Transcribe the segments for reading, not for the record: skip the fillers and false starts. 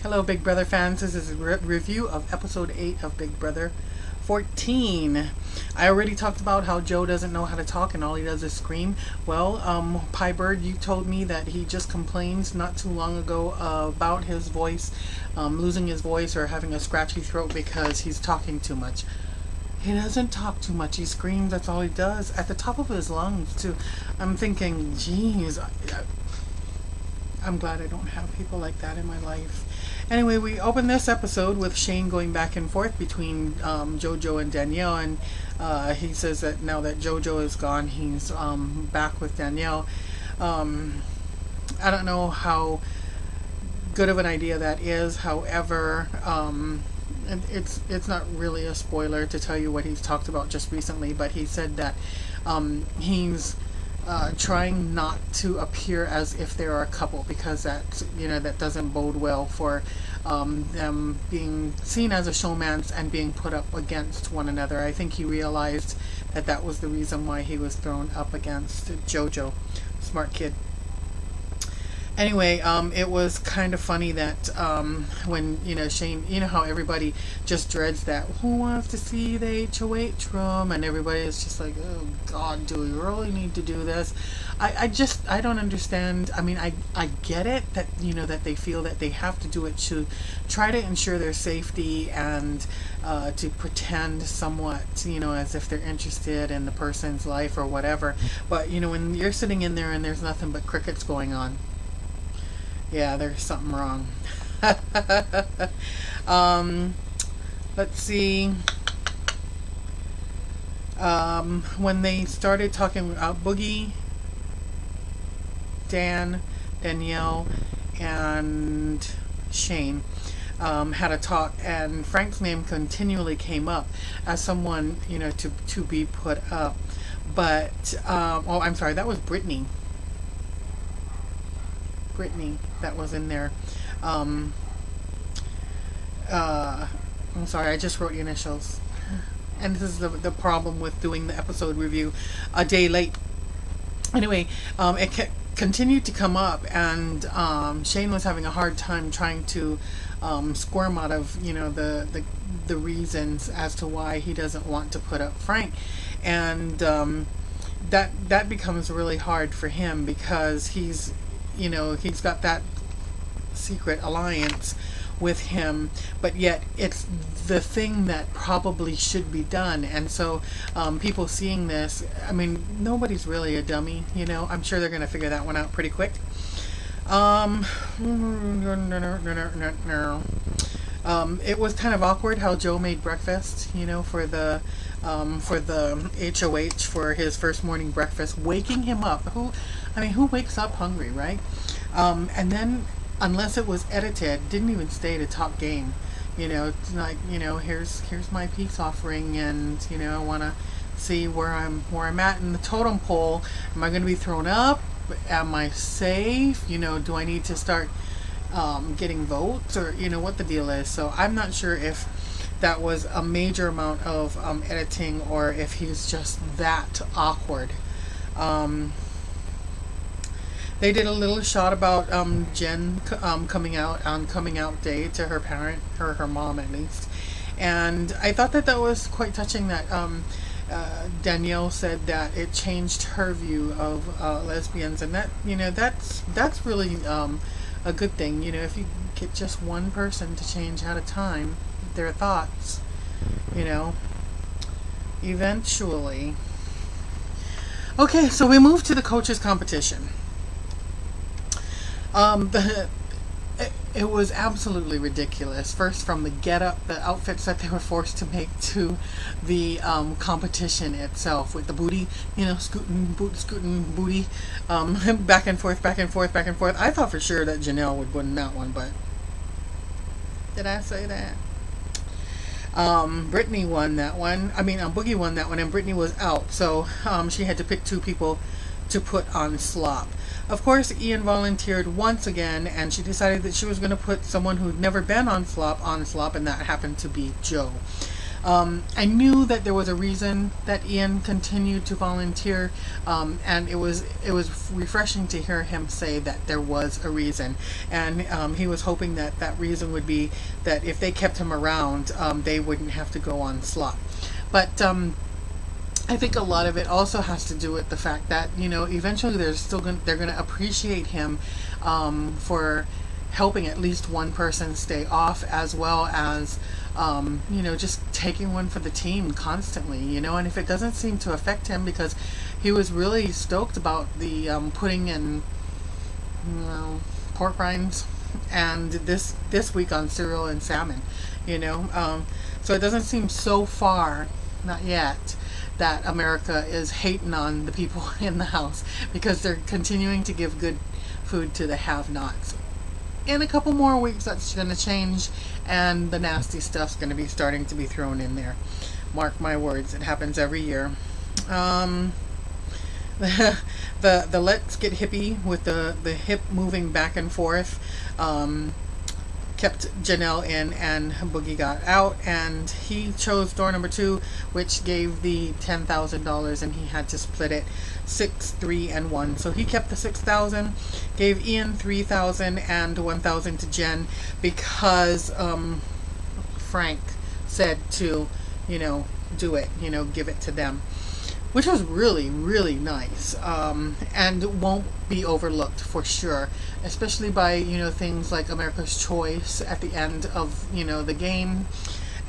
Hello, Big Brother fans. This is a review of episode 8 of Big Brother 14. I already talked about how Joe doesn't know how to talk and all he does is scream. Well, Pie Bird, you told me that he just complained not too long ago about his voice, losing his voice or having a scratchy throat because he's talking too much. He doesn't talk too much. He screams. That's all he does at the top of his lungs, too. I'm thinking, geez, I'm glad I don't have people like that in my life. Anyway, we open this episode with Shane going back and forth between JoJo and Danielle, and he says that now that JoJo is gone, he's back with Danielle. I don't know how good of an idea that is. However, it's not really a spoiler to tell you what he's talked about just recently, but he said that he's trying not to appear as if they're a couple because that doesn't bode well for them being seen as a showmance and being put up against one another. I think he realized that was the reason why he was thrown up against JoJo. Smart kid. Anyway, it was kind of funny that when Shane, how everybody just dreads that who wants to see the HOH room, and everybody is just like, oh God, do we really need to do this? I don't understand. I mean, I get it that that they feel that they have to do it to try to ensure their safety and to pretend somewhat as if they're interested in the person's life or whatever. But when you're sitting in there and there's nothing but crickets going on, yeah, there's something wrong. Let's see. When they started talking about Boogie, Dan, Danielle, and Shane had a talk, and Frank's name continually came up as someone to be put up. But I'm sorry, that was Brittany that was in there. I'm sorry, I just wrote the initials. And this is the problem with doing the episode review a day late. Anyway, it continued to come up, and Shane was having a hard time trying to squirm out of the reasons as to why he doesn't want to put up Frank, and that becomes really hard for him because he's got that secret alliance with him, but yet it's the thing that probably should be done. And so people seeing this, I mean, nobody's really a dummy, I'm sure they're going to figure that one out pretty quick. It was kind of awkward how Joe made breakfast, for the HOH for his first morning breakfast, waking him up. Who wakes up hungry, right? And then, unless it was edited, didn't even stay to talk game. It's like, here's my peace offering, and I want to see where I'm at in the totem pole. Am I going to be thrown up? Am I safe? Do I need to start getting votes, or what the deal is? So I'm not sure if that was a major amount of editing, or if he's just that awkward. They did a little shot about Jen coming out on coming out day to her parent, or her mom at least, and I thought that was quite touching. That Danielle said that it changed her view of lesbians, and that that's really a good thing. If you get just one person to change at a time their thoughts, eventually. Okay, so we move to the coaches competition. It was absolutely ridiculous. First, from the getup, the outfits that they were forced to make, to the competition itself with the booty, scooting booty, back and forth. I thought for sure that Janelle would win that one, but did I say that? Brittany won that one. Boogie won that one, and Brittany was out, so she had to pick two people to put on slop. Of course, Ian volunteered once again, and she decided that she was going to put someone who'd never been on slop, and that happened to be Joe. I knew that there was a reason that Ian continued to volunteer, and it was refreshing to hear him say that there was a reason, and he was hoping that that reason would be that if they kept him around, they wouldn't have to go on slot. But I think a lot of it also has to do with the fact that eventually they're going to appreciate him for helping at least one person stay off, as well as just taking one for the team constantly, and if it doesn't seem to affect him, because he was really stoked about the pudding and pork rinds, and this week on cereal and salmon, so it doesn't seem so far, not yet, that America is hating on the people in the house, because they're continuing to give good food to the have-nots. In a couple more weeks, that's going to change, and the nasty stuff's going to be starting to be thrown in there. Mark my words, it happens every year. The let's get hippie with the hip moving back and forth kept Janelle in, and Boogie got out, and he chose door number 2, which gave the $10,000, and he had to split it 6, 3, and 1. So he kept the $6,000, gave Ian $3,000 and $1,000 to Jen, because Frank said to do it, give it to them, which was really, really nice, and won't be overlooked for sure, especially by things like America's Choice at the end of the game,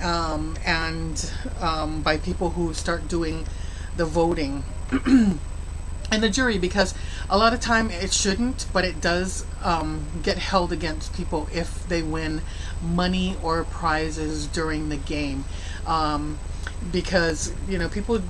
and by people who start doing the voting and the jury, because a lot of time it shouldn't, but it does get held against people if they win money or prizes during the game. Because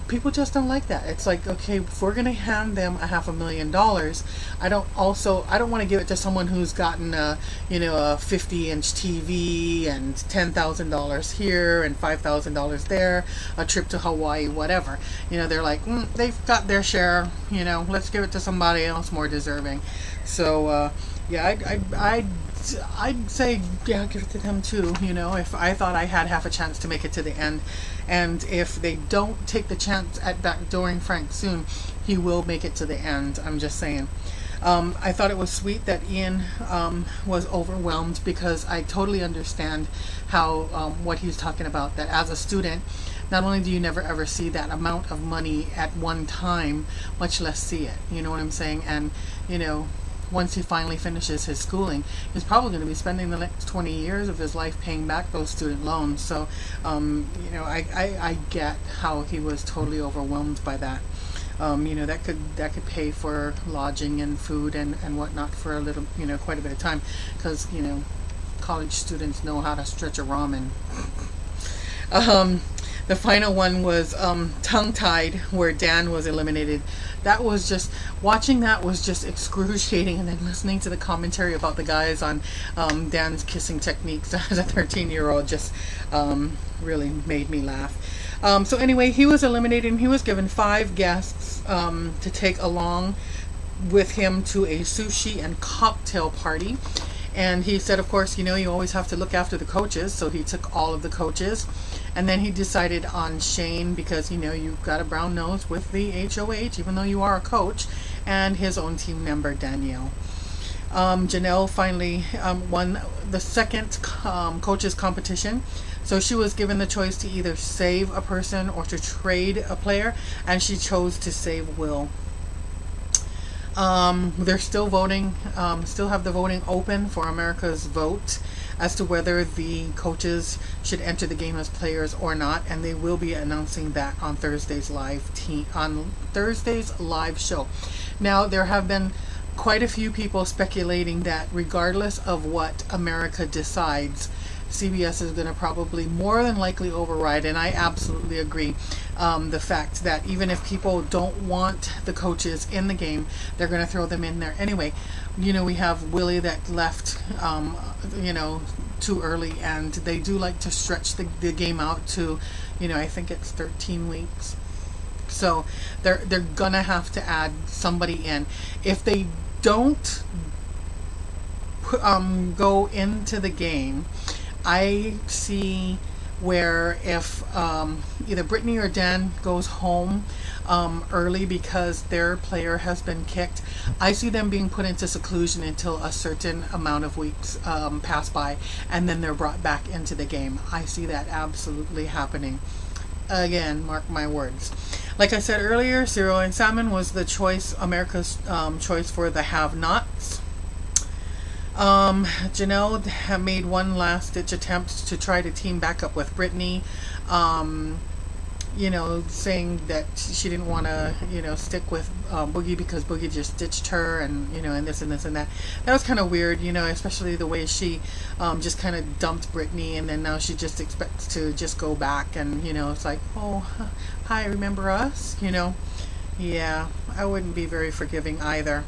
people just don't like that. It's like, okay, if we're gonna hand them $500,000, I don't want to give it to someone who's gotten a 50-inch TV and $10,000 here and $5,000 there, a trip to Hawaii, whatever. They're like, they've got their share. Let's give it to somebody else more deserving. So yeah, I'd say, yeah, give it to them too, if I thought I had half a chance to make it to the end. And if they don't take the chance at backdooring Frank soon, he will make it to the end. I'm just saying. I thought it was sweet that Ian was overwhelmed, because I totally understand how what he's talking about, that as a student, not only do you never ever see that amount of money at one time, much less see it. You know what I'm saying? And, once he finally finishes his schooling, he's probably going to be spending the next 20 years of his life paying back those student loans. So, I get how he was totally overwhelmed by that. That could pay for lodging and food and whatnot for a little, quite a bit of time, because, college students know how to stretch a ramen. The final one was Tongue-Tied, where Dan was eliminated. That was just, watching that was just excruciating, and then listening to the commentary about the guys on Dan's kissing techniques as a 13-year-old just really made me laugh. So anyway, he was eliminated, and he was given 5 guests to take along with him to a sushi and cocktail party. And he said, of course, you always have to look after the coaches, so he took all of the coaches. And then he decided on Shane, because, you've got a brown nose with the HOH, even though you are a coach, and his own team member, Danielle. Janelle finally won the second coaches competition. So she was given the choice to either save a person or to trade a player, and she chose to save Will. They're still voting, still have the voting open for America's vote as to whether the coaches should enter the game as players or not, and they will be announcing that on Thursday's live show. Now, there have been quite a few people speculating that regardless of what America decides, CBS is going to probably more than likely override, and I absolutely agree, the fact that even if people don't want the coaches in the game, they're going to throw them in there anyway. We have Willie that left, too early, and they do like to stretch the game out to, I think it's 13 weeks. So they're going to have to add somebody in. If they don't go into the game, I see where if either Brittany or Dan goes home early because their player has been kicked, I see them being put into seclusion until a certain amount of weeks pass by, and then they're brought back into the game. I see that absolutely happening. Again, mark my words. Like I said earlier, Cyril and Salmon was the choice, America's choice for the have-nots. Janelle had made one last-ditch attempt to try to team back up with Brittany. You know, saying that she didn't want to, you know, stick with Boogie because Boogie just ditched her, and you know, and this and this and that. That was kind of weird, you know, especially the way she just kind of dumped Brittany, and then now she just expects to just go back, and you know, it's like, oh, hi, remember us? You know, yeah, I wouldn't be very forgiving either.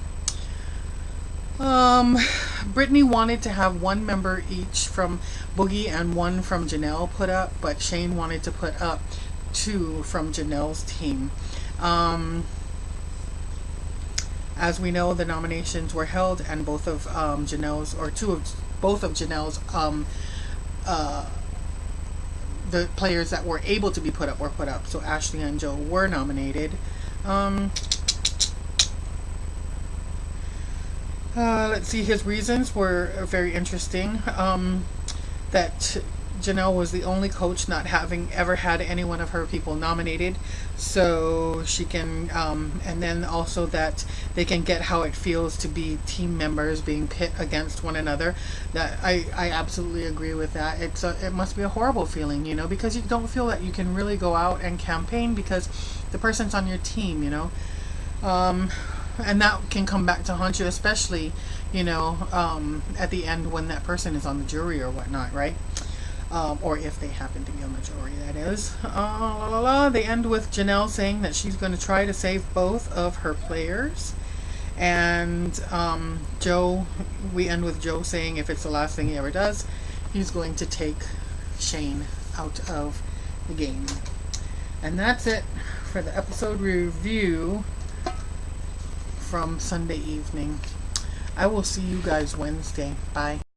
Brittany wanted to have one member each from Boogie and one from Janelle put up, but Shane wanted to put up 2 from Janelle's team. As we know, the nominations were held, and both of Janelle's, or both of Janelle's, the players that were able to be put up were put up. So Ashley and Joe were nominated. Let's see, his reasons were very interesting. That Janelle was the only coach not having ever had any one of her people nominated, so she can, and then also that they can get how it feels to be team members being pit against one another. That I absolutely agree with that. It must be a horrible feeling, you know, because you don't feel that you can really go out and campaign because the person's on your team, you know. And that can come back to haunt you, especially, you know, at the end when that person is on the jury or whatnot, right? Or if they happen to be on the jury, that is. They end with Janelle saying that she's going to try to save both of her players. And Joe, we end with Joe saying if it's the last thing he ever does, he's going to take Shane out of the game. And that's it for the episode review from Sunday evening. I will see you guys Wednesday. Bye.